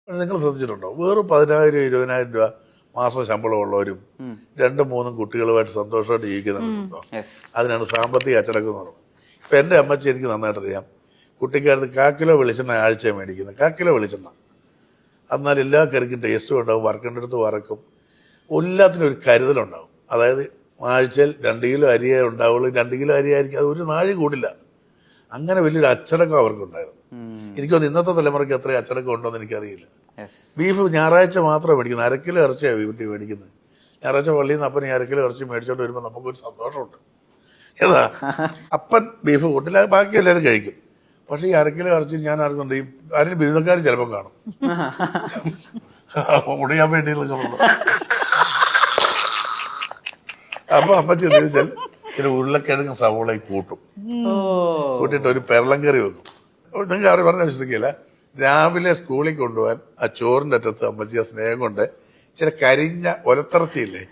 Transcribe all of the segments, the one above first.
നിങ്ങൾ ശ്രദ്ധിച്ചിട്ടുണ്ടോ? വെറും 10,000 20,000 രൂപ മാസം ശമ്പളമുള്ളവരും 2-3 കുട്ടികളുമായിട്ട് സന്തോഷമായിട്ട് ജീവിക്കുന്നുണ്ടോ? അതിനാണ് സാമ്പത്തിക അച്ചടക്കം എന്ന് പറയുന്നത്. ഇപ്പം എൻ്റെ അമ്മച്ചി എനിക്ക് നന്നായിട്ടറിയാം. കുട്ടിക്കാലത്ത് 1/4 കിലോ വെളിച്ചെണ്ണ ആഴ്ചയാണ് മേടിക്കുന്നത്. 1/4 കിലോ വെളിച്ചെണ്ണ. എന്നാൽ എല്ലാ കറിക്കും ടേസ്റ്റും ഉണ്ടാവും, വറക്കേണ്ട അടുത്ത് വറക്കും, എല്ലാത്തിനും ഒരു കരുതലുണ്ടാവും. അതായത് ആഴ്ചയിൽ 2 കിലോ അരിയേ ഉണ്ടാവുള്ളൂ. 2 കിലോ അരി ആയിരിക്കും, അത് ഒരു നാഴി കൂടില്ല. അങ്ങനെ വലിയൊരു അച്ചടക്കം അവർക്കുണ്ടായിരുന്നു. എനിക്കൊന്ന് ഇന്നത്തെ തലമുറയ്ക്ക് അത്രയും അച്ചടക്കം ഉണ്ടോയെന്ന് എനിക്കറിയില്ല. ബീഫ് ഞായറാഴ്ച മാത്രമേ മേടിക്കുന്നത്. 1/2 കിലോ ഇറച്ചിയാണ് വീട്ടിൽ മേടിക്കുന്നത്. ഞായറാഴ്ച പള്ളിയിൽ നിന്ന് അപ്പൻ 1/2 കിലോ ഇറച്ചി മേടിച്ചോണ്ട് വരുമ്പോൾ നമുക്കൊരു സന്തോഷമുണ്ട്. ഏതാ അപ്പൻ ബീഫ് കൂട്ടില്ല, ബാക്കി എല്ലാവരും കഴിക്കും. പക്ഷേ ഈ 1/2 കിലോ ഇറച്ചി ഞാൻ ആർക്കുണ്ട്, ഈ ആരും ബിരുദക്കാരും ചിലപ്പം കാണും ഉടയാൻ വേണ്ടി. അപ്പൊ അമ്മച്ചി എന്താ വെച്ചാൽ ചില ഉരുളക്കിഴങ്ങ് സവോളയും കൂട്ടും, കൂട്ടിയിട്ട് ഒരു പെരളം കറി വെക്കും. നിങ്ങൾക്ക് ആരും പറഞ്ഞാൽ വിശ്വസിക്കില്ല. രാവിലെ സ്കൂളിൽ കൊണ്ടുപോകാൻ ആ ചോറിൻ്റെ അറ്റത്ത് അമ്മച്ചി ആ സ്നേഹം കൊണ്ട് ചില കരിഞ്ഞ ഒലത്തിറച്ചിയില്ലേ,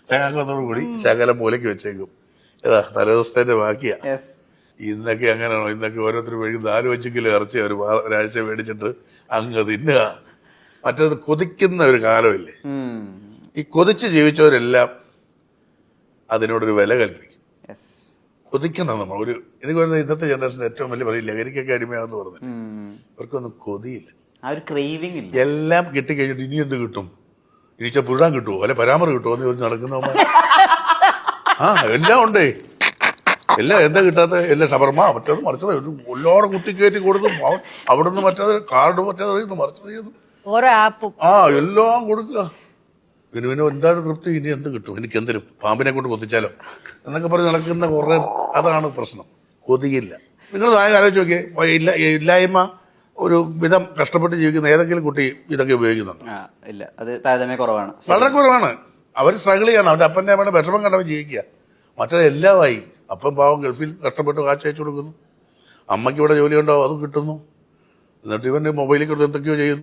തേങ്ങാക്കൊന്നോട് കൂടി ശകലം മൂലയ്ക്ക് വെച്ചേക്കും. ഏതാ തലേദിവസത്തിന്റെ ബാക്കിയാ. ഇന്നൊക്കെ അങ്ങനെയാണോ? ഇന്നൊക്കെ ഓരോരുത്തർ മേടിക്കും 4-5 കിലോ ഇറച്ചി ഒരാഴ്ച മേടിച്ചിട്ട് അങ്ങ് തിന്നുക. മറ്റേത് കൊതിക്കുന്ന ഒരു കാലമില്ലേ? ഈ കൊതിച്ച് ജീവിച്ചവരെല്ലാം അതിനോടൊരു വില കൽപ്പിക്കും. കൊതിക്കണം നമ്മൾ. എനിക്ക് പറയുന്നത് ഇന്നത്തെ ജനറേഷൻ്റെ ഏറ്റവും വലിയ പറയും ലഹരിക്കൊക്കെ അടിമയാണെന്ന് പറഞ്ഞു. ഇവർക്കൊന്നും കൊതിയില്ല, എല്ലാം കിട്ടിക്കഴിഞ്ഞിട്ട് ഇനി എന്ത് കിട്ടും, ഇനിച്ച പുഴാൻ കിട്ടുമോ അല്ലെ പരാമർ കിട്ടുമോ എന്ന് ചോദിച്ച് നടക്കുന്നവന്മാർ. എല്ലാം ഉണ്ടേ, എല്ലാം എന്താ കിട്ടാത്ത, എല്ലാം ഷവർമ മറ്റേത് മറിച്ചത് എല്ലാവരും കുത്തിക്കയറ്റി കൊടുത്തു. അവിടെ നിന്ന് മറ്റേത് കാർഡ് മറ്റേത് മറിച്ചത് ചെയ്തു, ഓരോ ആപ്പും എല്ലാം കൊടുക്കുക. പിന്നെ എന്താണ് തൃപ്തി, ഇനി എന്ത് കിട്ടും, എനിക്ക് എന്തിനും പാമ്പിനെ കൊണ്ട് കൊത്തിച്ചാലോ എന്നൊക്കെ പറഞ്ഞ് നടക്കുന്ന കുറെ. അതാണ് പ്രശ്നം, കൊതിയില്ല. നിങ്ങൾ ആലോചിച്ച് നോക്കിയേ, ഇല്ലായ്മ ഒരു വിധം കഷ്ടപ്പെട്ട് ജീവിക്കുന്ന ഏതെങ്കിലും കുട്ടി ഇതൊക്കെ ഉപയോഗിക്കുന്നുണ്ട്? ഇല്ല, അത് താരതമ്യം കുറവാണ്, വളരെ കുറവാണ്. അവർ സ്ട്രഗിൾ ചെയ്യണം, അവരുടെ അപ്പൻ്റെ അമ്മയുടെ വിഷമം കണ്ടവൻ ജീവിക്കുക. മറ്റേത് എല്ലാമായി. അപ്പം പാവം ഗൾഫിൽ കഷ്ടപ്പെട്ട് കാശ് അയച്ചു കൊടുക്കുന്നു, അമ്മയ്ക്ക് ഇവിടെ ജോലി ഉണ്ടാവും, അതും കിട്ടുന്നു. എന്നിട്ട് ഇവൻ്റെ മൊബൈലിൽ കൊണ്ട് എന്തൊക്കെയോ ചെയ്യുന്നു.